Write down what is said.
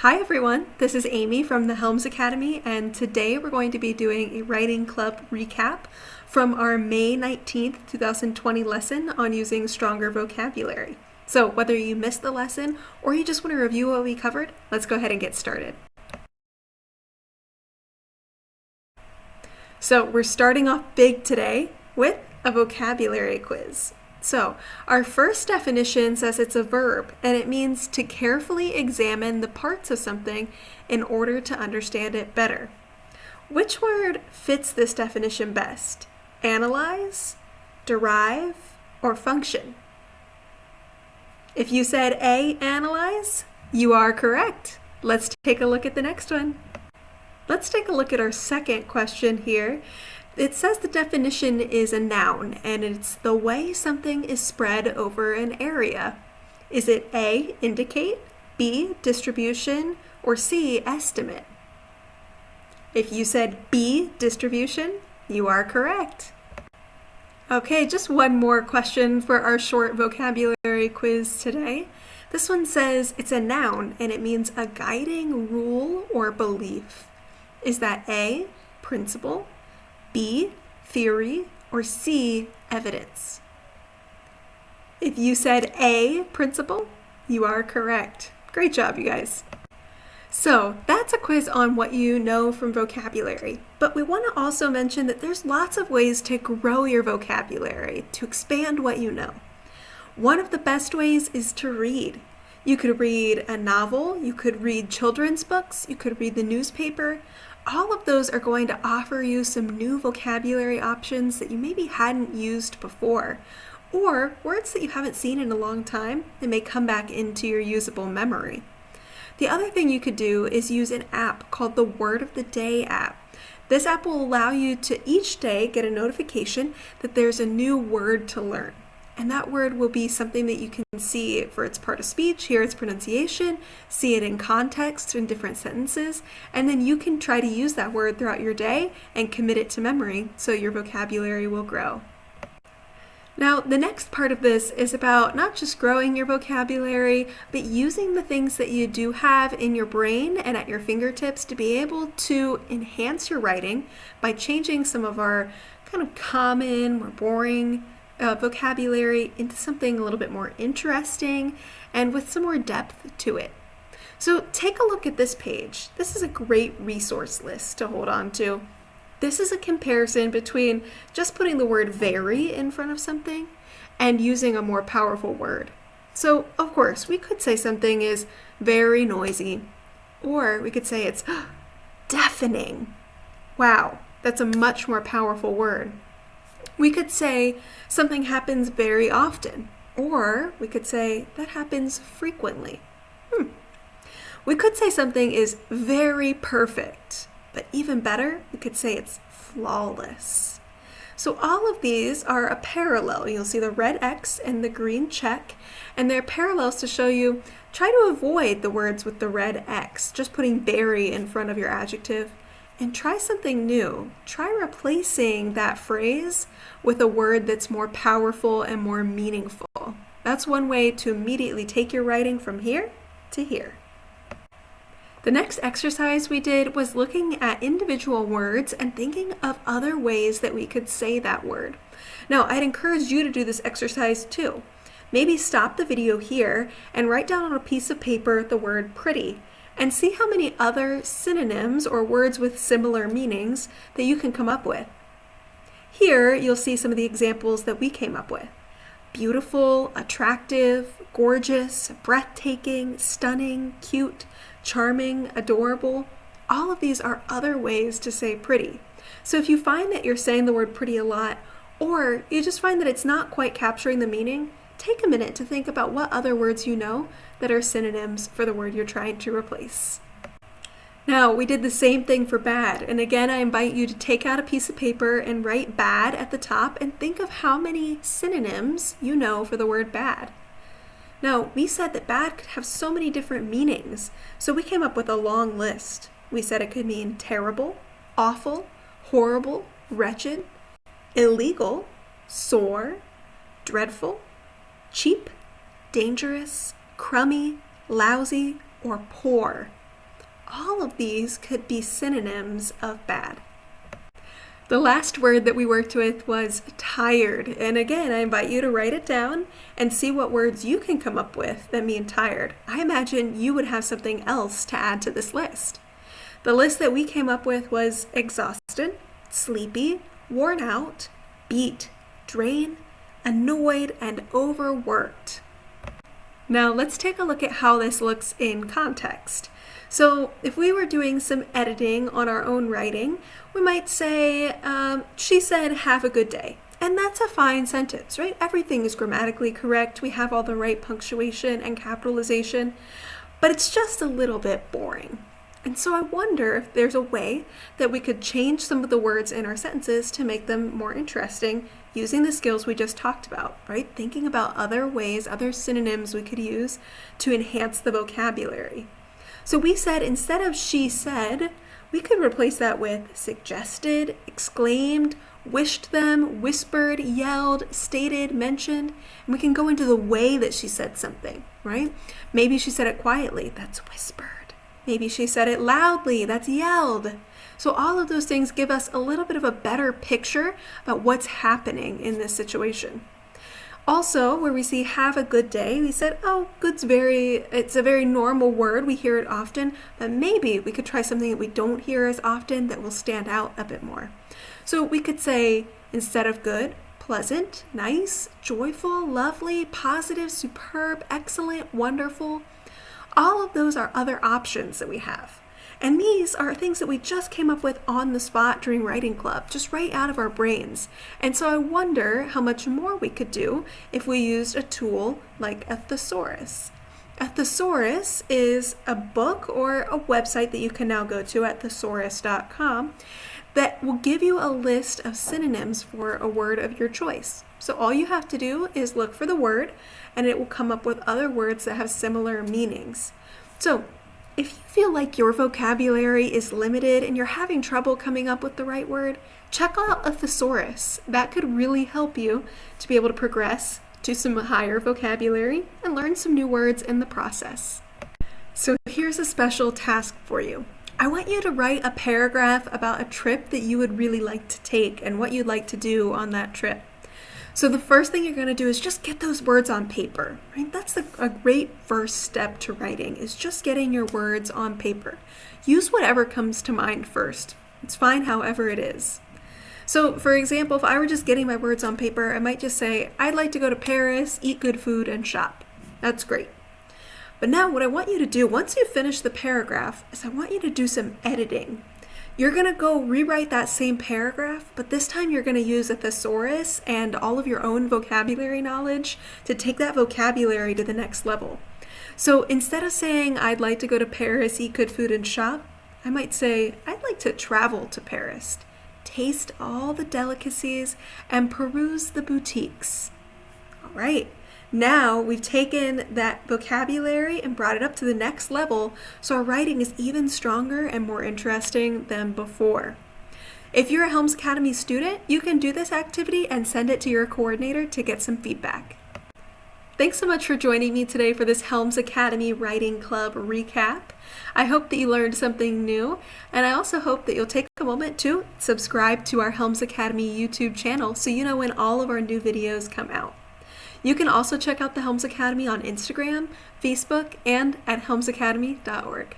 Hi everyone, this is Amy from the Helms Academy, and today we're going to be doing a writing club recap from our May 19th, 2020 lesson on using stronger vocabulary. So whether you missed the lesson or you just want to review what we covered, let's go ahead and get started. So we're starting off big today with a vocabulary quiz. So our first definition says it's a verb, and it means to carefully examine the parts of something in order to understand it better. Which word fits this definition best? Analyze, derive, or function? If you said A, analyze, you are correct. Let's take a look at the next one. Let's take a look at our second question here. It says the definition is a noun, and it's the way something is spread over an area. Is it A, indicate, B, distribution, or C, estimate? If you said B, distribution, you are correct. Okay, just one more question for our short vocabulary quiz today. This one says it's a noun, and it means a guiding rule or belief. Is that A, principle, B, theory, or C, evidence? If you said A, principle, you are correct. Great job, you guys. So that's a quiz on what you know from vocabulary, but we want to also mention that there's lots of ways to grow your vocabulary, to expand what you know. One of the best ways is to read. You could read a novel, you could read children's books, you could read the newspaper. All of those are going to offer you some new vocabulary options that you maybe hadn't used before, or words that you haven't seen in a long time that may come back into your usable memory. The other thing you could do is use an app called the Word of the Day app. This app will allow you to each day get a notification that there's a new word to learn. And that word will be something that you can see for its part of speech, hear its pronunciation, see it in context in different sentences, and then you can try to use that word throughout your day and commit it to memory so your vocabulary will grow. Now, the next part of this is about not just growing your vocabulary, but using the things that you do have in your brain and at your fingertips to be able to enhance your writing by changing some of our kind of common, more boring vocabulary into something a little bit more interesting and with some more depth to it. So take a look at this page. This is a great resource list to hold on to. This is a comparison between just putting the word very in front of something and using a more powerful word. So of course, we could say something is very noisy, or we could say it's deafening. Wow, that's a much more powerful word. We could say something happens very often, or we could say that happens frequently. We could say something is very perfect, but even better, we could say it's flawless. So all of these are a parallel. You'll see the red X and the green check, and they're parallels to show you, try to avoid the words with the red X, just putting very in front of your adjective. And try something new. Try replacing that phrase with a word that's more powerful and more meaningful. That's one way to immediately take your writing from here to here. The next exercise we did was looking at individual words and thinking of other ways that we could say that word. Now, I'd encourage you to do this exercise too. Maybe stop the video here and write down on a piece of paper the word pretty, and see how many other synonyms or words with similar meanings that you can come up with. Here, you'll see some of the examples that we came up with. Beautiful, attractive, gorgeous, breathtaking, stunning, cute, charming, adorable. All of these are other ways to say pretty. So if you find that you're saying the word pretty a lot, or you just find that it's not quite capturing the meaning, take a minute to think about what other words you know that are synonyms for the word you're trying to replace. Now, we did the same thing for bad, and again, I invite you to take out a piece of paper and write bad at the top and think of how many synonyms you know for the word bad. Now, we said that bad could have so many different meanings, so we came up with a long list. We said it could mean terrible, awful, horrible, wretched, illegal, sore, dreadful, cheap, dangerous, crummy, lousy, or poor. all of these could be synonyms of bad. The last word that we worked with was tired. And again, I invite you to write it down and see what words you can come up with that mean tired. I imagine you would have something else to add to this list. The list that we came up with was exhausted, sleepy, worn out, beat, drain, annoyed, and overworked. Now let's take a look at how this looks in context. So if we were doing some editing on our own writing, we might say, she said, have a good day. And that's a fine sentence, right? Everything is grammatically correct. We have all the right punctuation and capitalization, but it's just a little bit boring. And so I wonder if there's a way that we could change some of the words in our sentences to make them more interesting using the skills we just talked about, right? Thinking about other ways, other synonyms we could use to enhance the vocabulary. So we said instead of she said, we could replace that with suggested, exclaimed, wished them, whispered, yelled, stated, mentioned, and we can go into the way that she said something, right? Maybe she said it quietly, that's whispered. Maybe she said it loudly, that's yelled. So all of those things give us a little bit of a better picture about what's happening in this situation. Also, where we see have a good day, we said, oh, it's a very normal word. We hear it often, but maybe we could try something that we don't hear as often that will stand out a bit more. So we could say, instead of good, pleasant, nice, joyful, lovely, positive, superb, excellent, wonderful. All of those are other options that we have. And these are things that we just came up with on the spot during writing club, just right out of our brains. And so I wonder how much more we could do if we used a tool like a thesaurus. A thesaurus is a book or a website that you can now go to at thesaurus.com that will give you a list of synonyms for a word of your choice. So all you have to do is look for the word and it will come up with other words that have similar meanings. So if you feel like your vocabulary is limited and you're having trouble coming up with the right word, check out a thesaurus. That could really help you to be able to progress to some higher vocabulary and learn some new words in the process. So here's a special task for you. I want you to write a paragraph about a trip that you would really like to take and what you'd like to do on that trip. So the first thing you're going to do is just get those words on paper, right? That's a great first step to writing, is just getting your words on paper. Use whatever comes to mind first. It's fine however it is. So for example, if I were just getting my words on paper, I might just say, I'd like to go to Paris, eat good food, and shop. That's great. But now what I want you to do, once you finish the paragraph, is I want you to do some editing. You're going to go rewrite that same paragraph, but this time you're going to use a thesaurus and all of your own vocabulary knowledge to take that vocabulary to the next level. So instead of saying, I'd like to go to Paris, eat good food, and shop, I might say, I'd like to travel to Paris, taste all the delicacies, and peruse the boutiques. All right. Now we've taken that vocabulary and brought it up to the next level, so our writing is even stronger and more interesting than before. If you're a Helms Academy student, you can do this activity and send it to your coordinator to get some feedback. Thanks so much for joining me today for this Helms Academy Writing Club recap. I hope that you learned something new, and I also hope that you'll take a moment to subscribe to our Helms Academy YouTube channel so you know when all of our new videos come out. You can also check out the Helms Academy on Instagram, Facebook, and at helmsacademy.org.